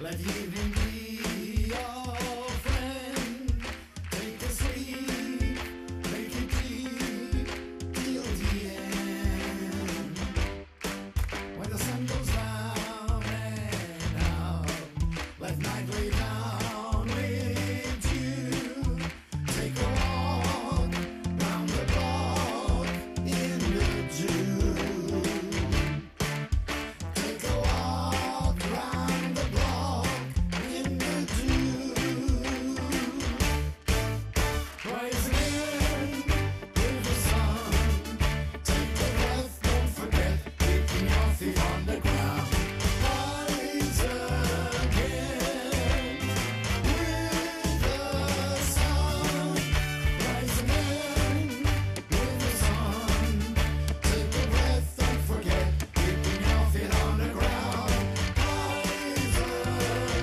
Let the evening be your friend. Take a sleep, make it deep till the end. When the sun goes down and out, let night lay down with you. Take a walk round the block in the June. Take a walk round the block in the June. Rise again with the sun. Take a breath, don't forget, keeping your feet on the ground. Rise again with the sun. Rise again with the sun. Take a breath, don't forget, keeping your feet on the ground. Rise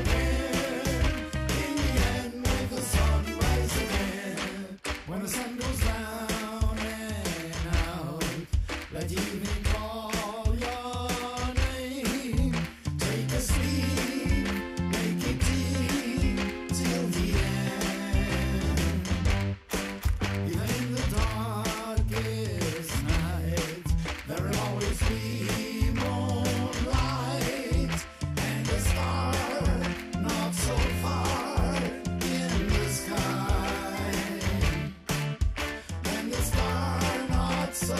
again, in the end with the sun. Rise again, when the sun goes down and out, let the evening call your name. Take a sleep, make it deep till the end. Even in the darkest night, there'll always be moonlight and a star not so far in the sky. And the star not so